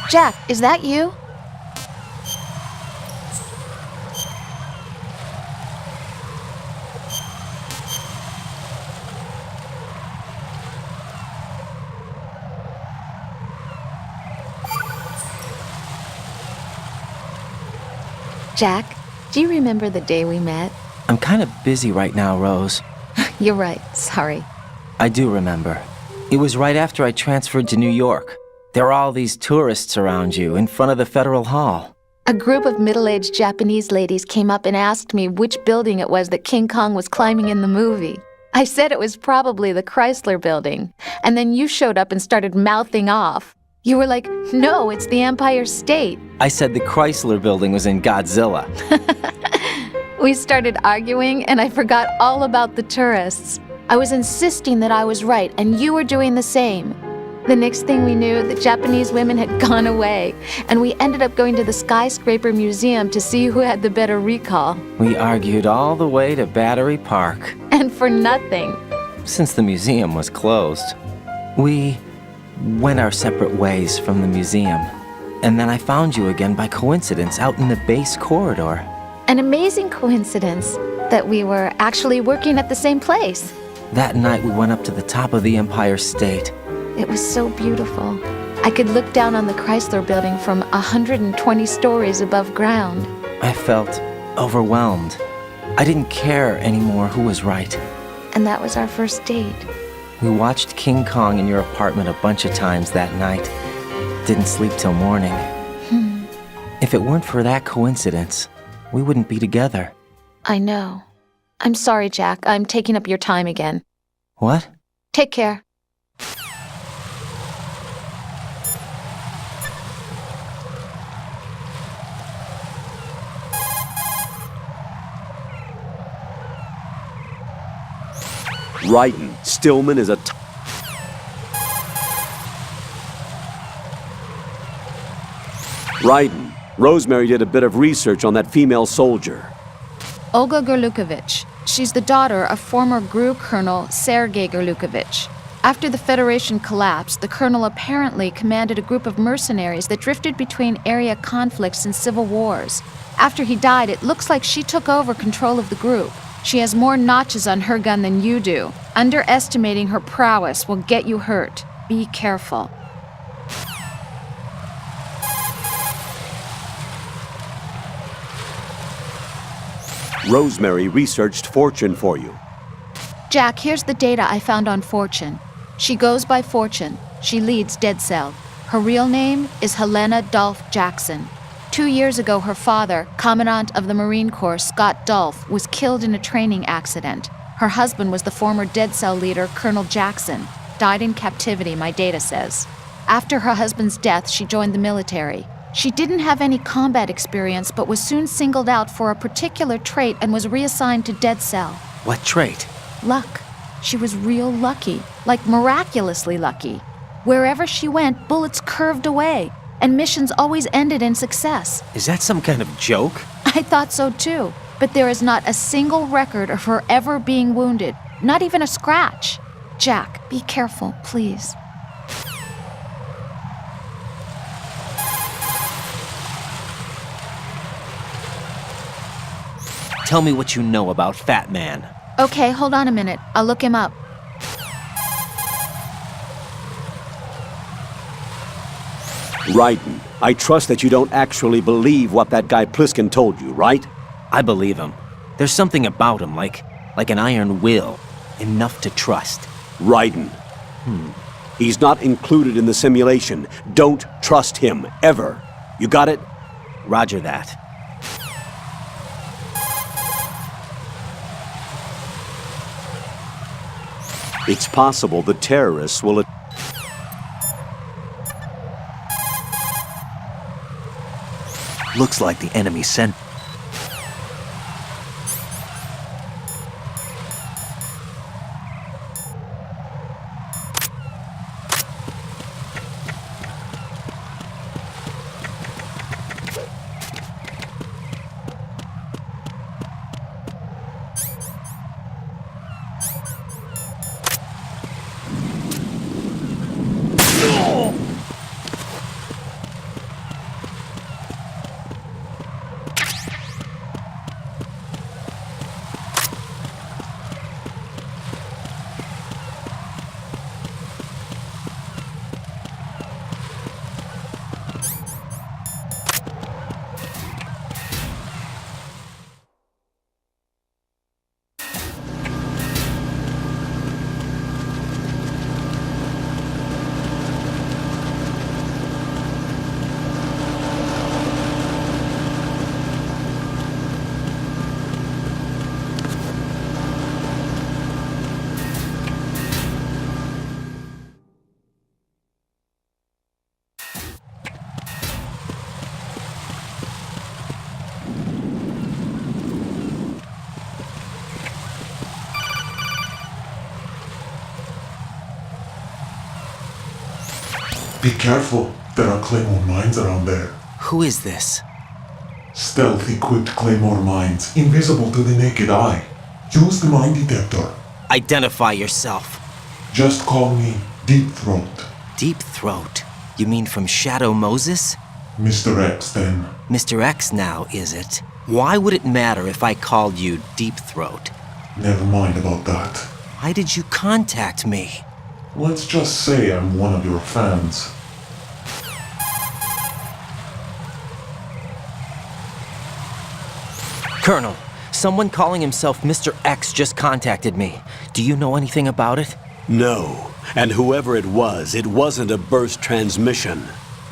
Jack, is that you? Jack, do you remember the day we met? I'm kind of busy right now, Rose. You're right, sorry. I do remember. It was right after I transferred to New York. There were all these tourists around you in front of the Federal Hall. A group of middle-aged Japanese ladies came up and asked me which building it was that King Kong was climbing in the movie. I said it was probably the Chrysler Building, and then you showed up and started mouthing off. You were like, no, it's the Empire State. I said the Chrysler Building was in Godzilla. We started arguing, and I forgot all about the tourists. I was insisting that I was right, and you were doing the same. The next thing we knew, the Japanese women had gone away, and we ended up going to the Skyscraper Museum to see who had the better recall. We argued all the way to Battery Park. And for nothing. Since the museum was closed, we went our separate ways from the museum. And then I found you again by coincidence out in the base corridor. An amazing coincidence that we were actually working at the same place. That night we went up to the top of the Empire State. It was so beautiful. I could look down on the Chrysler Building from 120 stories above ground. I felt overwhelmed. I didn't care anymore who was right. And that was our first date. We watched King Kong in your apartment a bunch of times that night. Didn't sleep till morning. If it weren't for that coincidence, we wouldn't be together. I know. I'm sorry, Jack. I'm taking up your time again. What? Take care. Wrighton, Stillman is a Wrighton, Rosemary did a bit of research on that female soldier. Olga Gerlukovich. She's the daughter of former GRU Colonel Sergei Gerlukovich. After the Federation collapsed, the colonel apparently commanded a group of mercenaries that drifted between area conflicts and civil wars. After he died, it looks like she took over control of the group. She has more notches on her gun than you do. Underestimating her prowess will get you hurt. Be careful. Rosemary researched Fortune for you. Jack, here's the data I found on Fortune. She goes by Fortune. She leads Dead Cell. Her real name is Helena Dolph Jackson. 2 years ago, her father, Commandant of the Marine Corps Scott Dolph, was killed in a training accident. Her husband was the former Dead Cell leader, Colonel Jackson. Died in captivity, my data says. After her husband's death, she joined the military. She didn't have any combat experience, but was soon singled out for a particular trait and was reassigned to Dead Cell. What trait? Luck. She was real lucky, like miraculously lucky. Wherever she went, bullets curved away, and missions always ended in success. Is that some kind of joke? I thought so too, but there is not a single record of her ever being wounded, not even a scratch. Jack, be careful, please. Tell me what you know about Fat Man. Okay, hold on a minute. I'll look him up. Wrighton, I trust that you don't actually believe what that guy Pliskin told you, right? I believe him. There's something about him, like an iron will. Enough to trust. Wrighton. He's not included in the simulation. Don't trust him, ever. You got it? Roger that. It's possible the terrorists will... Looks like the enemy sent... Be careful. There are claymore mines around there. Who is this? Stealth-equipped claymore mines, invisible to the naked eye. Use the mine detector. Identify yourself. Just call me Deep Throat. Deep Throat? You mean from Shadow Moses? Mr. X, then. Mr. X now, is it? Why would it matter if I called you Deep Throat? Never mind about that. Why did you contact me? Let's just say I'm one of your fans. Colonel, someone calling himself Mr. X just contacted me. Do you know anything about it? No. And whoever it wasn't a burst transmission.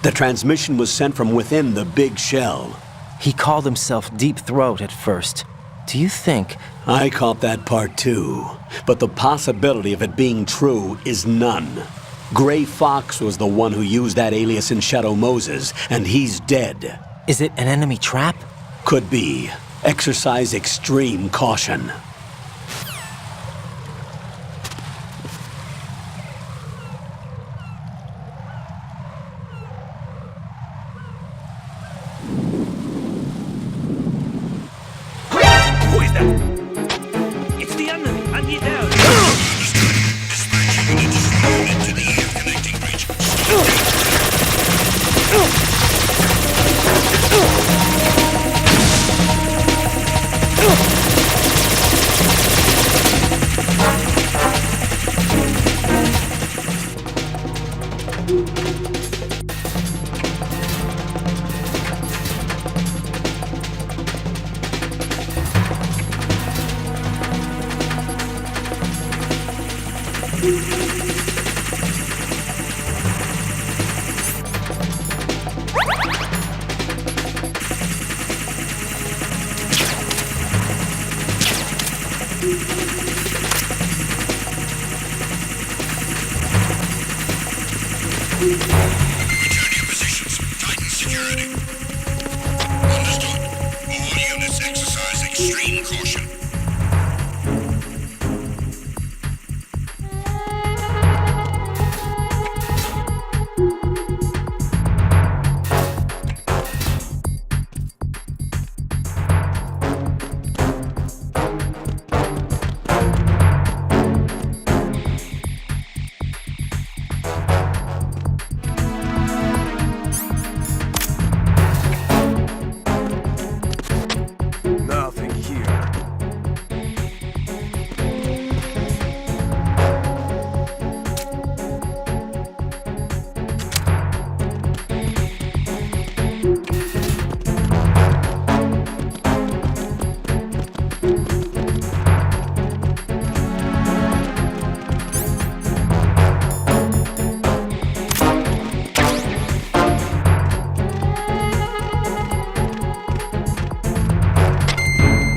The transmission was sent from within the big shell. He called himself Deep Throat at first. Do you think... I caught that part too. But the possibility of it being true is none. Gray Fox was the one who used that alias in Shadow Moses, and he's dead. Is it an enemy trap? Could be. Exercise extreme caution. Who is that? It's the enemy. I need help. Return to your positions. Tighten security. Understood. All units exercise extreme caution. Nothing here.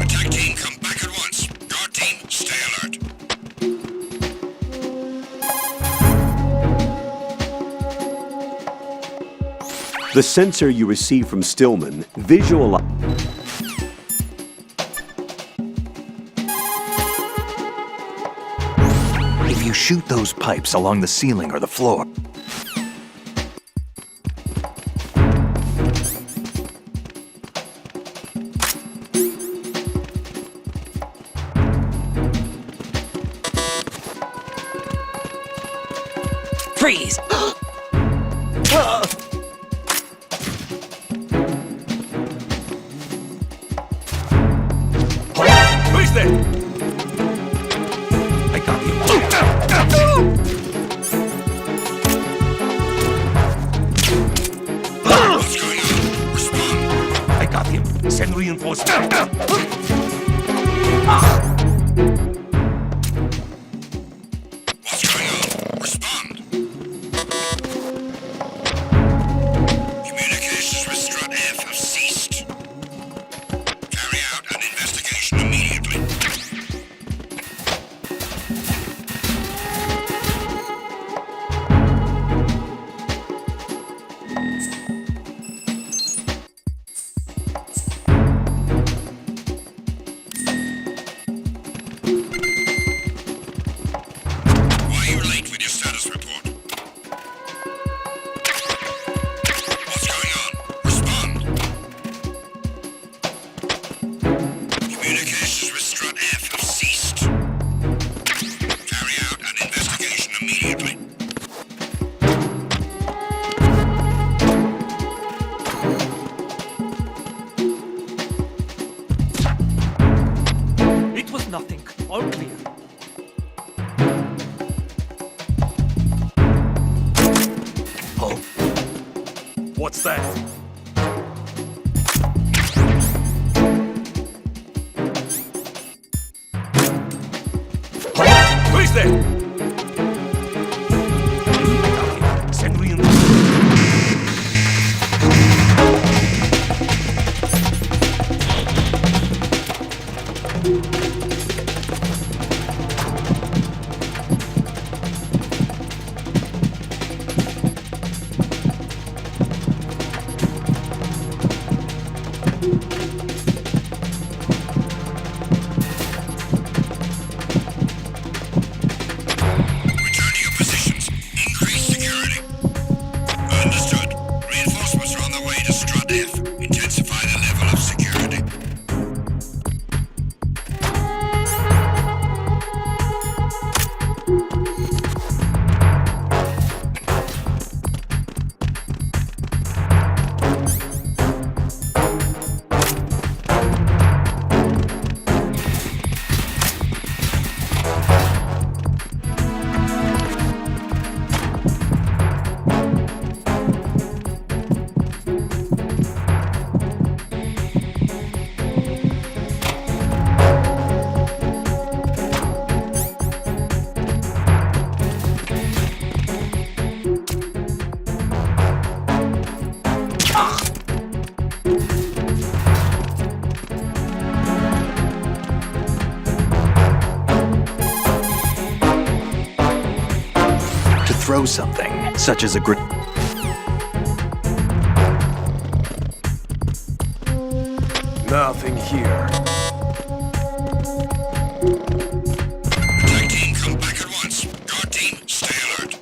Attack team, come back at once. Guard team, stay alert. The sensor you receive from Stillman visualize... If you shoot those pipes along the ceiling or the floor, Freeze! Who is that? I got you. What's going on? Respond. I got him. Send reinforcements. What's going on? Respond. What's that? Who is there? Send me in. Return to your positions. Increase security. Understood. Reinforcements are on their way to Strut F. Intensify the level of security. To throw something, such as a Nothing here. Attack team, come back at once. Guard team, stay alert.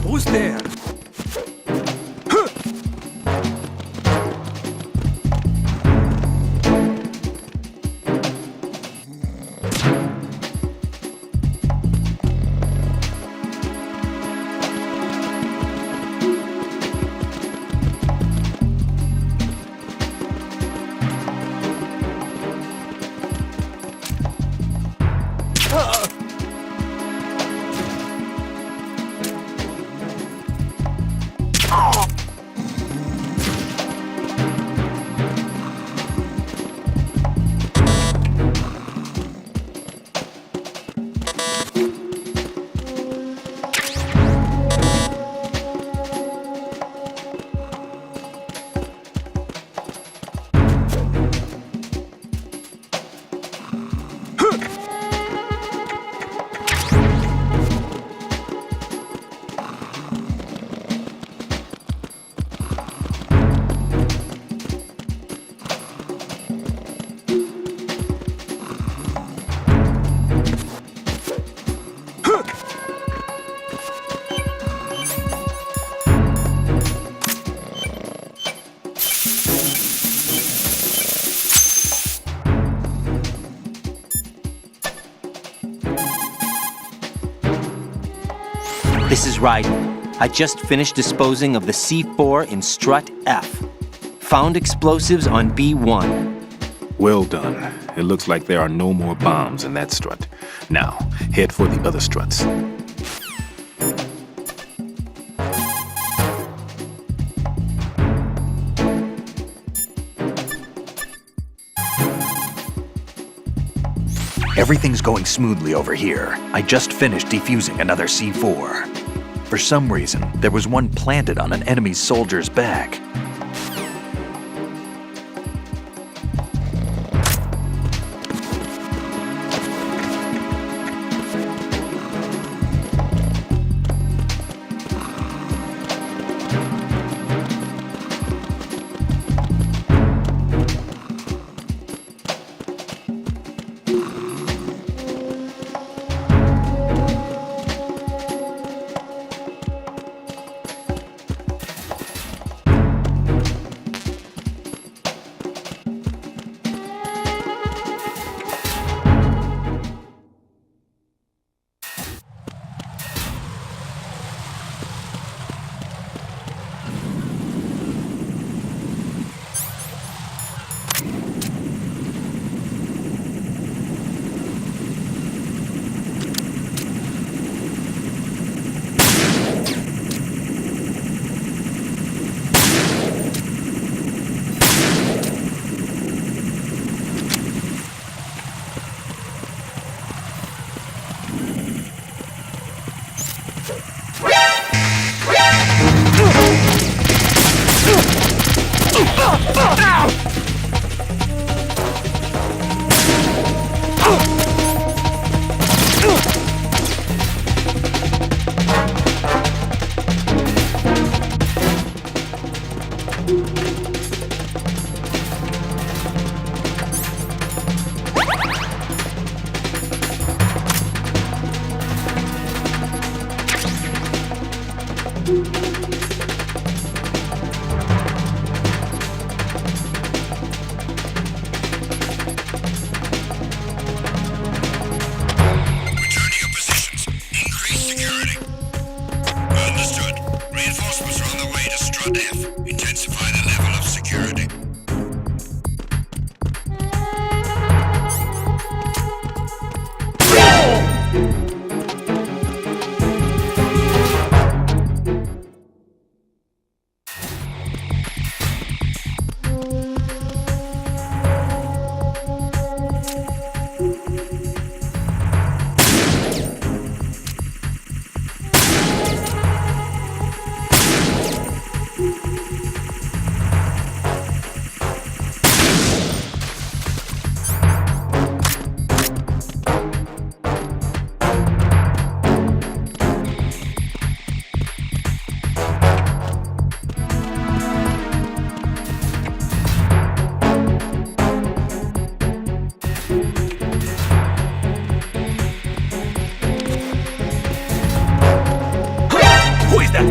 Who's there? This is Ryden. I just finished disposing of the C4 in Strut F. Found explosives on B1. Well done. It looks like there are no more bombs in that strut. Now, head for the other struts. Everything's going smoothly over here. I just finished defusing another C4. For some reason, there was one planted on an enemy soldier's back. Return to your positions. Increase security. Understood. Reinforcements are on the way to Strut F. Intensify the level of security. Who is that?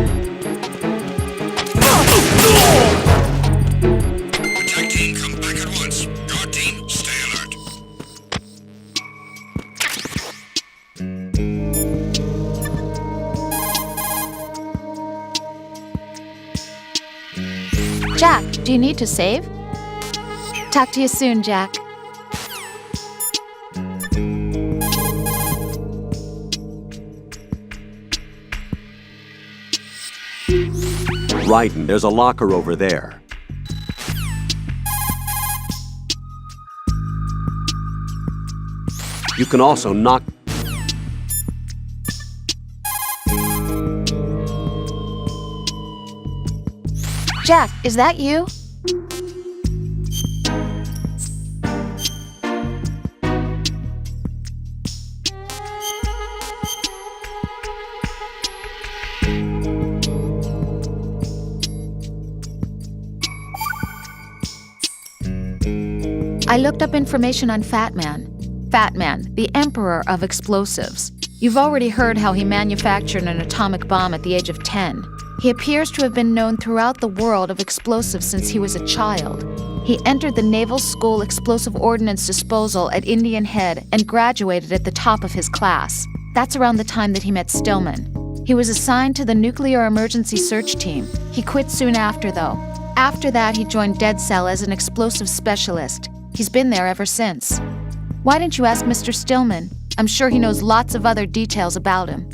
Attack team, come back at once. Guard team, stay alert. Jack, do you need to save? Talk to you soon, Jack. Raiden, there's a locker over there. You can also knock... Jack, is that you? I looked up information on Fat Man. Fat Man, the emperor of explosives. You've already heard how he manufactured an atomic bomb at the age of 10. He appears to have been known throughout the world of explosives since he was a child. He entered the Naval School Explosive Ordnance Disposal at Indian Head and graduated at the top of his class. That's around the time that he met Stillman. He was assigned to the Nuclear Emergency Search Team. He quit soon after, though. After that, he joined Dead Cell as an explosive specialist. He's been there ever since. Why didn't you ask Mr. Stillman? I'm sure he knows lots of other details about him.